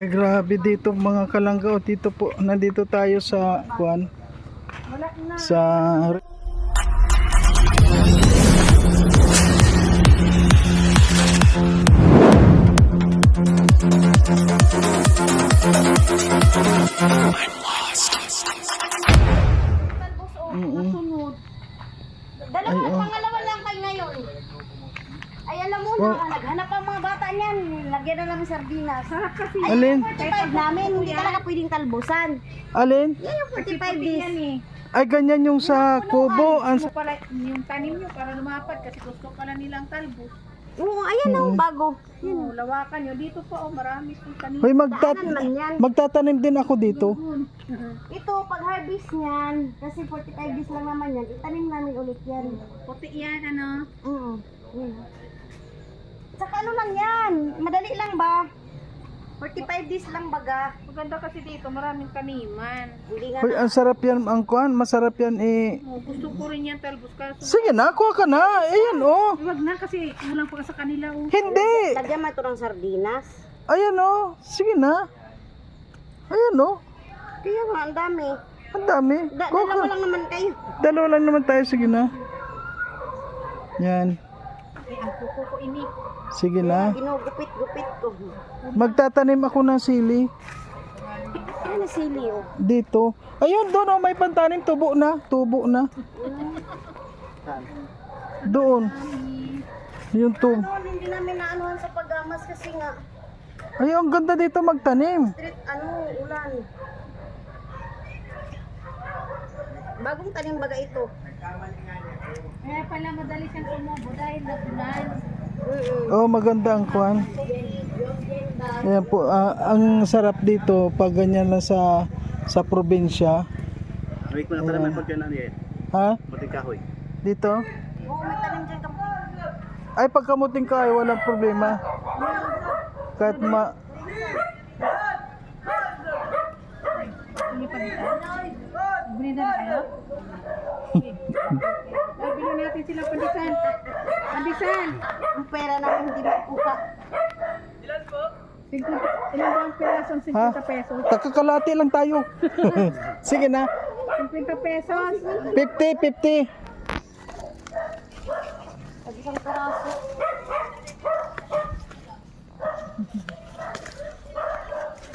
Grabe dito mga kalangga. Dito po, nandito tayo sa kuan. Sa Nasunod. Dalawa, pangalawa lang kayo ngayon. Ay, alam mo na, naghanap ang mga bata niyan. Lagyan na namin sardinas. Ay, Alin? yung 45 namin, hindi talaga pwedeng talbusan. alin? Yan yung 45 days. Ay ganyan yung sa kubo. Pala, yung tanim nyo para lumapad kasi gusto pala nilang talbos. Oo, ayan ang bago. Oh, lawakan nyo. Dito po, marami pong tanim. Hoy, Daanan man yan. magtatanim din ako dito. Ito, pag harvest niyan, kasi 45 days lang naman yan, itanim namin ulit yan. Puti yan, ano? Saka ano lang yan, madali lang ba? 45 days lang baga. Maganda kasi dito, maraming taniman. Hindi nga Hoy, ang sarap yan ang kuan. Masarap yan eh. Oh, gusto ko rin yan talbos kaso. Sige na, kuha ka na. Ayan oh. Huwag na kasi kulang pa sa kanila. Oh. Hindi. lagyan mo ito ng sardinas. Ayan oh. Sige na. Ayan oh. Kaya nga, ang dami. Ang dami. Kuha Dalawa ka. lang naman kayo. Dalawa lang naman tayo. Sige na. Yan. Ang kuko ko ini. Sige na. Ginugupit-gupit ko. Magtatanim ako ng sili. Ano sili oh? Dito. Ayun, doon oh, may pantanim. Tubo na. Tubo na. Doon. Yung tubo. Ano, hindi namin naanuhan sa paggamas kasi nga, Ay, ang ganda dito magtanim. street, ulan. Bagong tanim baga ito. Kaya pala madali siyang tumubo dahil nagulan. Oh, maganda ang kuan. Ayan po, ang sarap dito pag ganyan lang sa probinsya. May ko na pala may pagkanan niya. Ha? Mating kahoy. Dito? Oo, may tanim dyan kamo. Ay, pagkamuting kayo, walang problema. Kahit Hindi pa dito. Binida na kayo? Ay, bilhin natin sila pandisan. Pandisan! Ang pera namin hindi makuha. Ilan ba ang peraso? 50 pesos. Takakalati lang tayo. Sige na. 50 pesos. 50, 50. Pag isang peraso.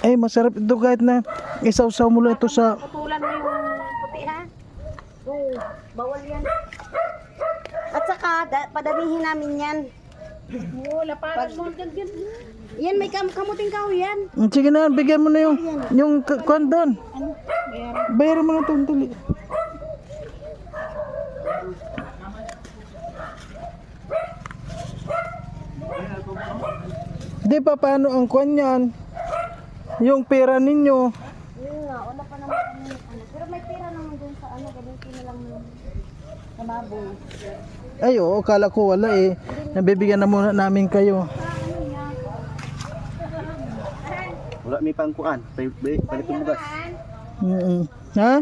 Ay, masarap ito kahit na isaw-saw mo lang ito sa... Putulan mo yung puti ha. Oo, bawal yan. At saka, padamihin namin yan. Oo, laparan mo. Yan, may kamuting kahoy yan. Sige na, bigyan mo na yung kuan doon. Bayaran mo na ito. Dali. Di pa, paano ang kuan yan? Yung pera ninyo. Yun nga, wala pa naman kami. Pero may pera naman dun sa gamitin na lang sa baboy. Ay, oo, kala ko wala eh. Nabibigyan na muna namin kayo. Wala may pangkuan. Palit yung bugas. Ha?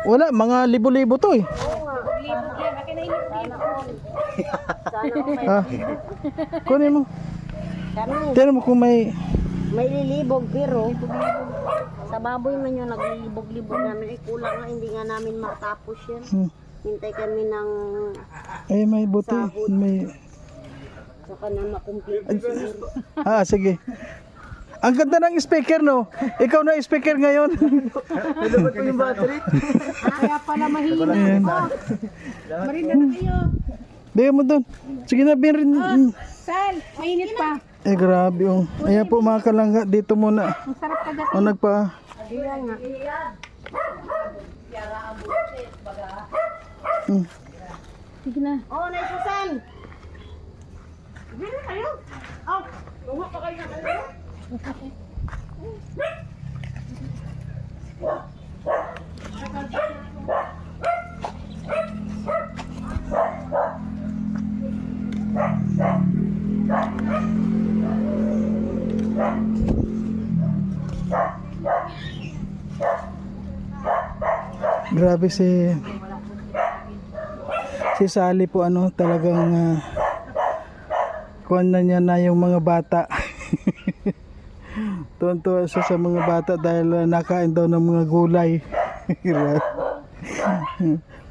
Wala, mga libo-libo to eh. Ha? Kunin mo. Kami, Tignan mo kung may... may lilibog pero sa baboy man yung naglilibog-libog namin. Ay kulang nga, hindi nga namin matapos yan. Hintay kami ng Eh, may buti. May... saka na makomplete siguro. Sige. Ang ganda ng speaker, no? Ikaw na speaker ngayon. Nalabot ko yung battery. Kaya pala mahina. Ayan. Marinda na kayo. Bigyan mo doon. Sige na, Binrin. Sal, mainit pa. Eh, grabe oh. Ayan po mga kalangga, dito muna. Ang sarap kagat. O nagpa... Ayan nga. Sige na. Oh, naisusan! Bili kayo! Oh, bunga pa kayo na kayo? Grabe si Sally po, ano, talagang kuha na niya na yung mga bata. Tuwan-tuwa siya sa mga bata dahil nakain daw ng mga gulay.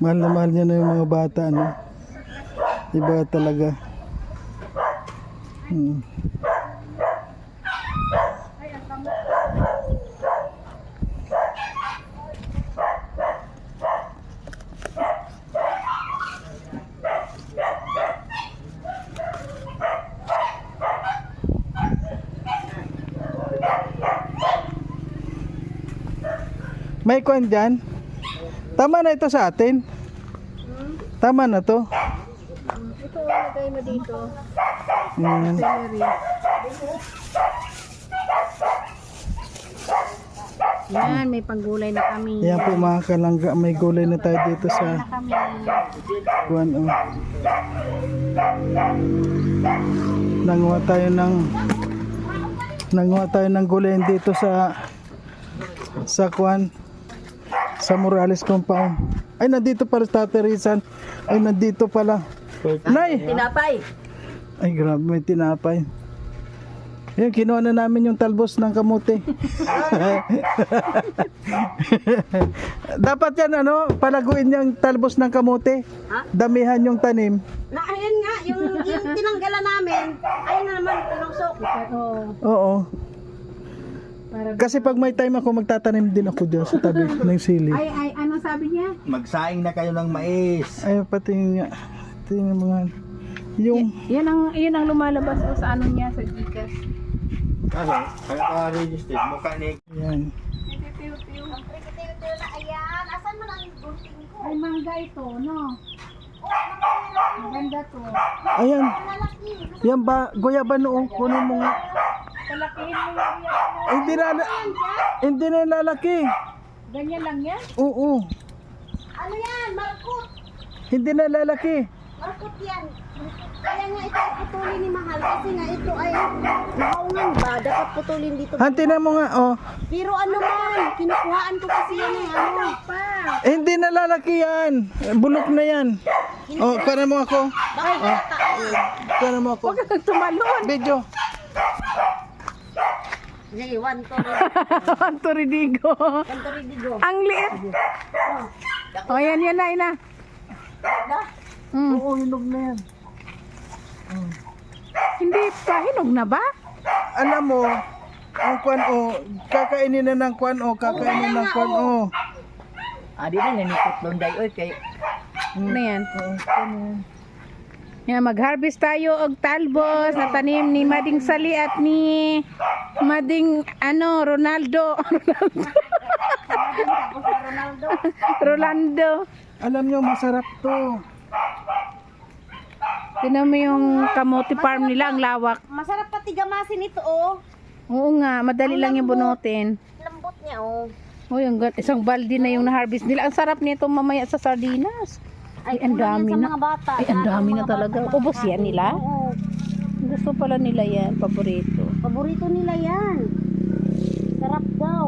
Mahal na mahal niya na yung mga bata, no? Iba talaga. May kwan dyan? Tama na ito sa atin? Tama na to? Ito, lagay mo dito. Yan. Celery. Yan, may panggulay na kami. Yan po mga kalangga, may gulay na tayo dito sa Kami. kwan. Oh. Nanguha tayo ng gulay dito sa kwan, sa Morales compound. Ay, nandito pala Tate Rizal. Ay, nandito pala. Nay! Tinapay. Ay, grabe, may tinapay. Yan, kinuha na namin yung talbos ng kamote. Dapat yan, palaguin yung talbos ng kamote. Ha? Damihan yung tanim. Na ayun nga, yung tinanggalan namin, ayun na naman, tinusok. Oo. Oo. Para Kasi pag may time ako, magtatanim din ako dyan sa tabi ng sili. ay, ano sabi niya? Magsaing na kayo ng mais. Ay, pati nga. Ito yung mga... Yung... Yun ang lumalabas po sa ano niya, sa Gcash. Kasi, kaya ka-register, mukha ni... Yan. Ang pretty-pretty na, ayan. Asan man ang gunting ko? Ay, mangga ito, no? Maganda to. Ayan. Malaki. Yan ba? Guyaba noong. Kunin mo nga. Palakihin mo yung Hindi na lalaki. ganyan lang yan. Oo. Ano yan? Markot. Hindi na lalaki. Markot yan. Kaya nga ito putulin ni Mahal kasi nga ito ay mahaungan ba? Dapat putulin dito. Hantinan mo nga, oh. Pero ano man, kinukuhaan ko kasi yan eh. Ano? Hindi na lalaki yan. Bulok na yan. Oh, para mo ako. Bakit Para mo ako. Huwag kang tumalon. Video. Sige, one to. Anturidigo. One to ridigo. Ang liit. O, yan na, ina. Oo, hinog na yan. Hindi pa, hinog na ba? Alam mo, ang kwan, oh. Kakainin na ng kwan, oh. Kakainin ng kwan, oh. Di na nanikot doon dayo kay Ano yan? Yan, mag-harvest tayo og talbos na tanim ni Mading Sali at ni Mading Ronaldo. Rolando. Alam nyo, masarap to. Tinan mo yung kamote farm nila, ang lawak. Masarap pati gamasin ito oh. Oo nga, madali lang yung bunutin. Lambot niya oh. Oh, yung isang balde na yung na-harvest nila. Ang sarap nito mamaya sa sardinas. Ay, ang kulang dami yan sa na. mga bata. Ay, ang dami na Mga talaga. bata Ubos yan nila? Oo. Gusto pala nila yan, paborito. Paborito nila yan. Sarap daw.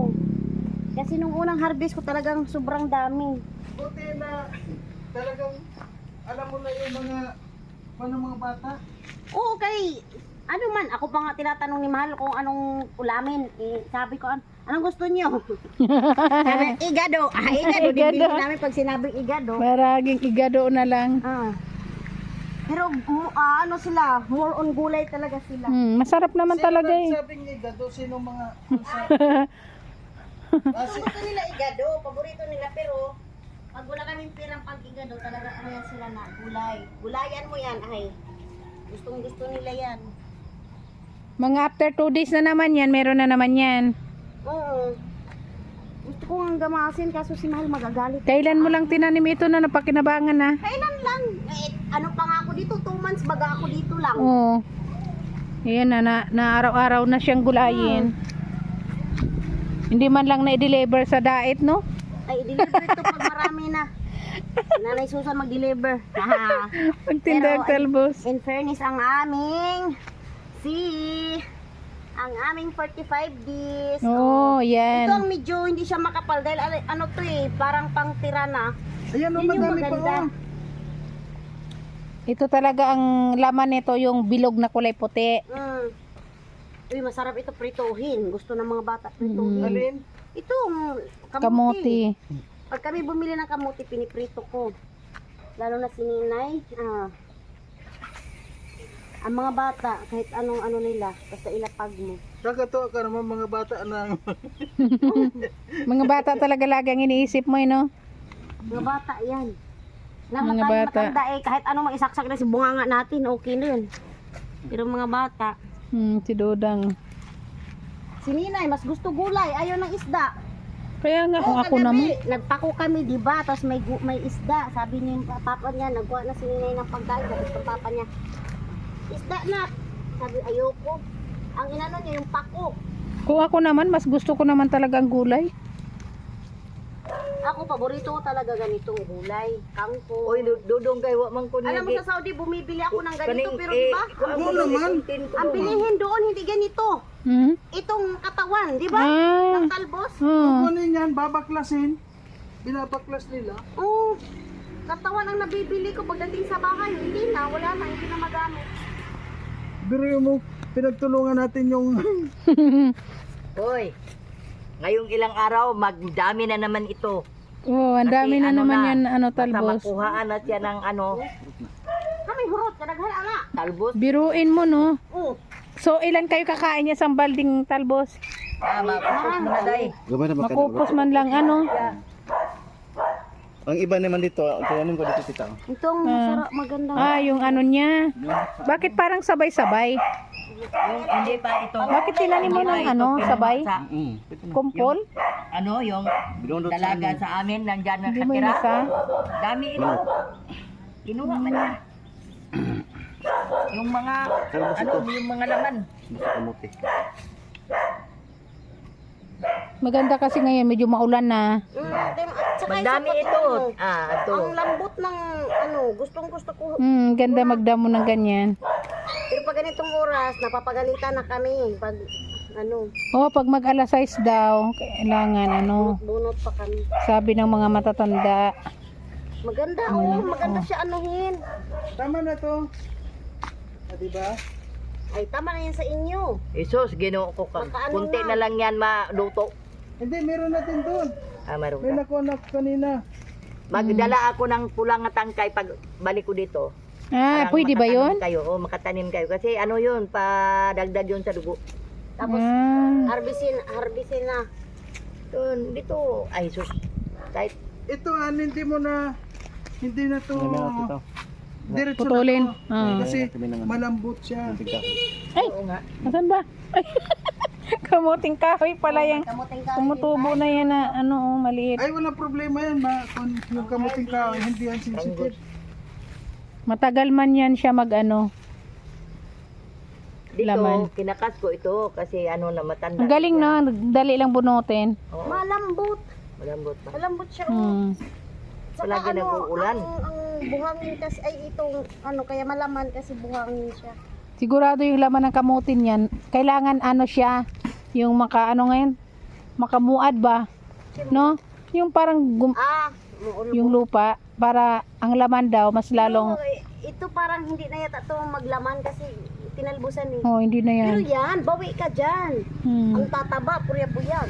Kasi nung unang harvest ko talagang sobrang dami. Buti na talagang alam mo na yung mga bata. Oo, kay ano man, ako pa nga tinatanong ni Mahal kung anong ulamin. Eh, sabi ko, anong gusto niyo? Sabi, igado. Igado. Din Igado. namin pag sinabing igado. Maraging igado na lang. Pero ano sila, more on gulay talaga sila. Masarap naman talaga eh. Sabing ni Gado, sino mga... Paborito nila igado, paborito nila pero pag wala kaming pirang pag igado, talaga ano yan sila na gulay. Gulayan mo yan, ay. Gustong gusto nila yan. Mga after 2 days na naman yan, meron na naman yan. Oo. Gusto ko nga gamasin kaso si Mahal magagalit. Kailan mo lang tinanim ito na napakinabangan na? Kailan lang? Eh, ano pa nga ako dito? 2 months baga ako dito lang. Oo. Ayan na araw-araw na siyang gulayin. Hindi man lang na-deliver sa diet, no? Ay, i-deliver ito pag marami na. Nanay Susan mag-deliver. Pagtinda Pero, talbos. In fairness, ang aming ang aming 45 days. Oo, Ito yan. ang medyo hindi siya makapal dahil ano to eh, parang pangtira na. Ayan, Yun yung madami pa. maganda. Oh. Ito talaga ang laman nito, yung bilog na kulay puti. Uy, masarap ito prituhin. Gusto ng mga bata prituhin. Alin? Itong Kamote. Pag kami bumili ng kamote, piniprito ko. Lalo na si Ninay. Ang mga bata, kahit anong ano nila, basta ilapag mo. Nakatuwa ka naman mga bata na Mga bata talaga lagi ang iniisip mo, no? Mga bata yan. Mga Mga tayo bata. matanda kahit anong maisaksak na si bunganga natin, okay na yun. Pero mga bata, Si Dodang. si Ninay, mas gusto gulay, ayaw ng isda. Kaya nga kung ako naman. Nagpako kami, di ba? Tapos may isda. Sabi ni papa niya, nagkuha na si Ninay ng pagkain. Sabi ng papa niya, isda na. Sabi, ayoko. Ang inano niya, yung pako. Kung ako naman, mas gusto ko naman talaga ang gulay. Ako, paborito ko talaga ganitong gulay. Kangkong. Oy, dudong kay wa man ko Alam mo niya. sa Saudi, bumibili ako ng ganito. Kaning, Pero di ba? Oo naman. Ang bilihin doon, hindi ganito. Hmm? Itong katawan, di ba? Ah. Ng talbos. Oh. ano yan, babaklasin. Binabaklas nila. Oo. Katawan ang nabibili ko pagdating sa bahay. Hindi na, wala na, hindi na magamit. Biro mo, pinagtulungan natin yung Hoy. Ngayong ilang araw, magdami na naman ito. Oh, ang dami Kasi na naman yan, basta talbos. makuhaan na siya ng Kami hurot, kadaghan na. talbos. Biruin mo, no? Oo. So, ilan kayo kakain niya sa balding talbos? Makupos mo na day. Gamay na Makupos man lang, ano? Ang iba naman dito, tinanim ko dito tita. Itong sarap, maganda. Yung ano niya. Bakit parang sabay-sabay? Yung hindi pa ito. Bakit tinanim mo ng ano, sabay? Kumpol? Ano, yung Binundot sa dalaga amin. sa amin, nandyan na Hindi mo nakatira. inasa? Dami ito. Kinuha man niya. Yung mga, yung mga laman. Basta kamuti. Maganda kasi ngayon, medyo maulan na. Tsaka Madami isa pa ito. ano, Ito. ang lambot ng ano, gustong gusto ko. Ganda magdamo ng ganyan. Pero pag ganitong oras, napapagalitan na kami. Pag ano, Oh, pag mag-alas 6 daw, kailangan ano, bunot pa kami. sabi ng mga matatanda. Maganda, maganda siya anuhin. tama na to. Diba? Ay, tama na yan sa inyo. Isos, ginoo ko ka. Makaano Kunti na. na lang yan maluto. Hindi, meron natin doon. Mayroon May ka. nakuha na kanina. Magdala ako ng pulang na tangkay pag balik ko dito. Parang Pwede ba makatanim yun? Kayo. O, makatanim kayo. Kasi ano yun, padagdag yun sa dugo. Tapos, harbisin na. Doon, dito. Ay, sus. Kahit Ito, hindi mo na, hindi na to, Gamay na tita. diretso Putulin. na to. Ah. Kasi malambot siya. Tigda. Ay, oo nga. nasan ba? Ay, kamuting kahoy pala yan. Kamuting kahoy. Tumutubo na yan na ano, maliit. Ay, walang problema yan. Kung yung kamuting ka, hindi yan sensitive. Matagal man yan siya mag ano. Dito, Laman. kinakas ko ito kasi ano na matanda. Ang galing na, dali lang bunutin. Oo, Malambot. malambot pa. Malambot siya. Hmm. Palagi nag-uulan. Ang buhangin kasi, ay itong, ano, kaya malaman kasi buhangin siya. Sigurado yung laman ng kamutin yan. Kailangan ano siya, yung ano ngayon, makamuad ba? No? Yung parang yung lupa, para ang laman daw, mas lalong, Ito parang hindi na yata ito maglaman kasi tinalbusan eh. oh, hindi na yan. Pero yan, bawi ka dyan. Ang tataba, purya-puyag.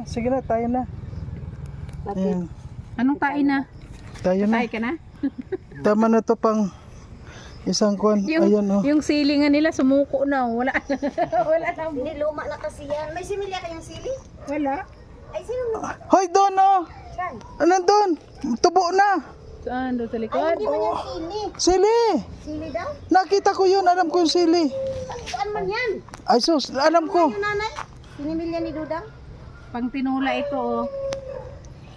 Sige na, tayo na. Ayan, Anong tain na? tayo na. Tay ka na? Tama na to pang isang kwan. Ayan, oh. Yung silingan nila sumuko na. Wala. Wala na. Hindi, luma na kasi yan. May similya kayong sili? Wala. Ay, sino? Hoy, doon, oh! Saan? Nandun! Tubo na! Saan? Doon sa Ay, likod? hindi man yung sili. Sili! Sili daw? Nakita ko yun, alam ko yung sili. Saan man yan? Ay, sus, alam ko. Yung nanay? Sinimilya ni Dudang? Pang tinula ito, oh.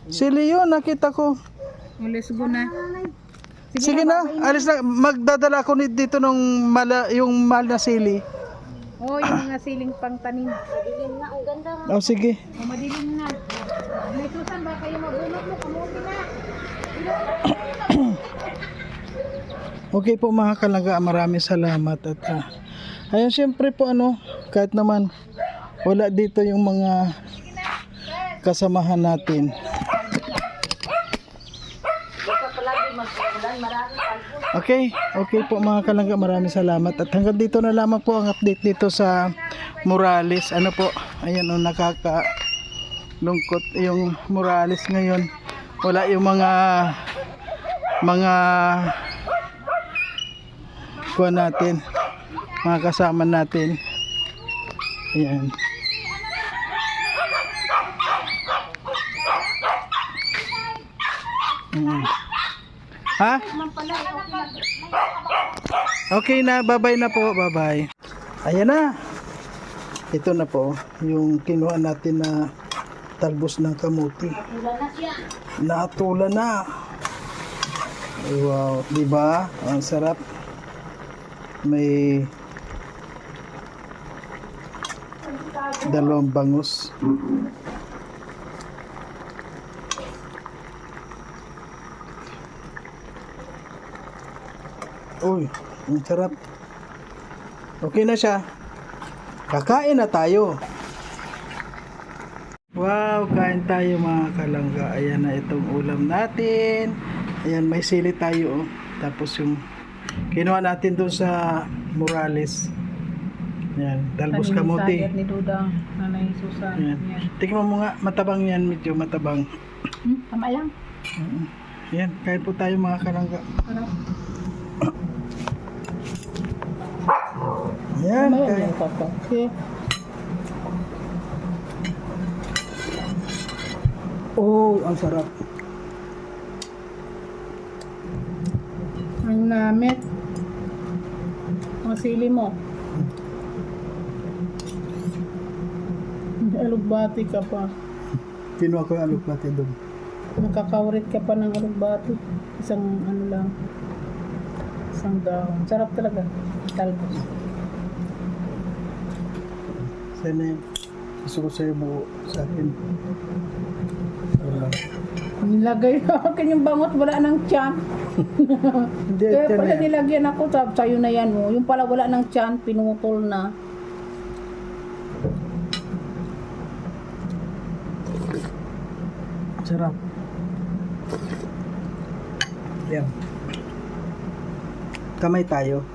Sili yun, nakita ko. Let's go na. Sige na, alis na. Magdadala ko dito ng yung mahal na sili. Oh, yung mga siling pang tanim. Dilim na, ang ganda nga. Oh, sige. Oh, madilim na. May susan ba kayo mabunot mo? Kamuti na. Okay po mga kalaga, maraming salamat. At ayun, syempre po kahit naman wala dito yung mga kasamahan natin. Basta palagi mag-uulan. Okay, okay po mga kalangga, maraming salamat. At hanggang dito na lamang po ang update dito sa Morales. Ano po, ayan o, nakakalungkot yung Morales ngayon. Wala yung mga kuha natin, mga kasama natin. Ayan. Ha? Okay na, bye-bye na po, bye-bye. Ayan na. Ito na po, yung kinuha natin na talbos ng kamuti. Natula na. Wow, di ba? Ang sarap. May dalawang bangus. Uy, ang sarap. Okay na siya. Kakain na tayo. Wow, kain tayo mga kalangga. Ayan na itong ulam natin. Ayan, may sili tayo. Oh. Tapos yung kinuha natin doon sa Morales. Ayan, talbos kamuti. Ni Dudang, Nanay Susan. Ayan. Tingnan mo nga, matabang yan, medyo matabang. Tama lang. Ayan, kain po tayo mga kalangga. Ayan, kain. Okay. Oh, ang sarap. Ang namit. Ang sili mo. Alugbati ka pa. Kinuha ko yung alugbati doon. Nakakaurit ka pa ng alugbati. Isang ano lang. Isang dahon. Sarap talaga. Talbos. Sana yan. Gusto ko sa'yo buo sa akin. Nilagay na akin yung bangot. Wala ng tiyan. Hindi, Kaya tiyan pala yan. nilagyan ako. Sa'yo na yan mo. Yung pala wala ng tiyan. Pinutol na. Sarap. Yan. Kamay tayo.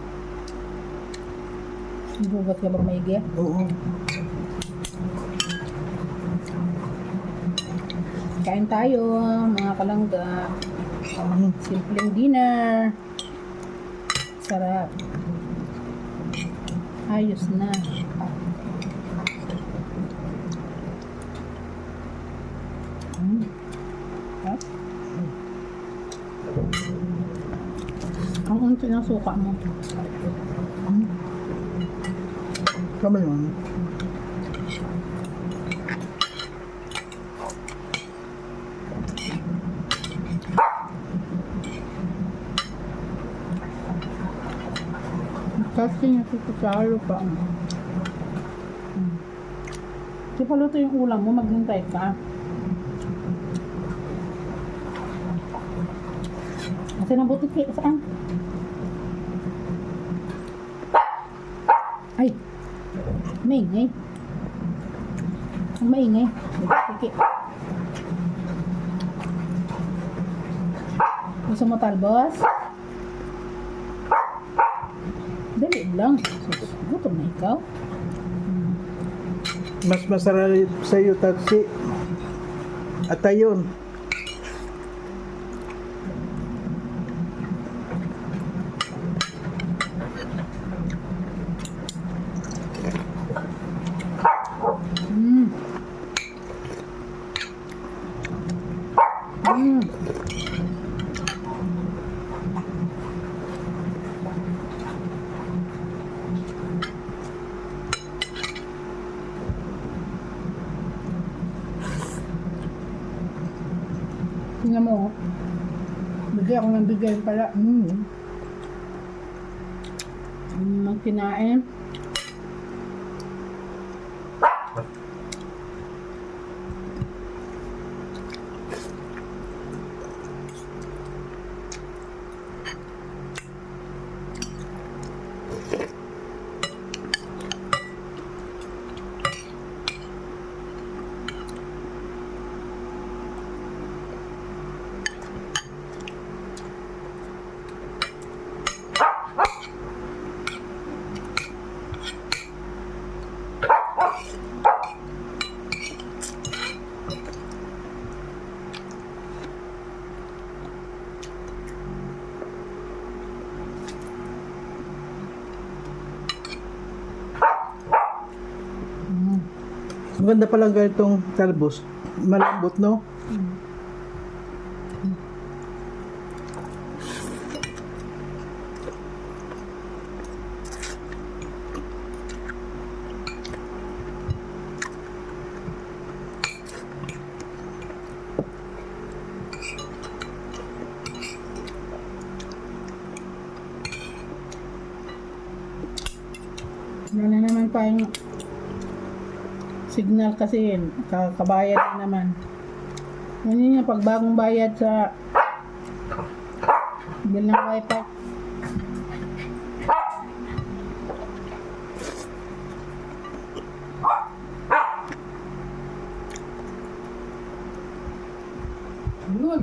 Bugat ka bang maigi? Oo. Kain tayo, mga kalangga. Simpleng dinner. Sarap. Ayos na. Ang unti ng suka mo. Kamay mo. Kasi niya susalo pa. Di pa luto yung ulam mo, maghintay ka. Kasi nabuti kayo saan? Ay! Maingay. Ang maingay. Sige. Gusto mo talbos? Dali lang. Gutom na ikaw. Mas masarap sa'yo, taxi. At ayun. Tingnan mo. Bigay ako ng bigay pala. Magkinain. Maganda palang ganitong talbos. Malambot, no? Wala na naman tayong signal kasi kakabayad na naman. Ano yun yung pagbagong bayad sa bill ng wifi? Yun.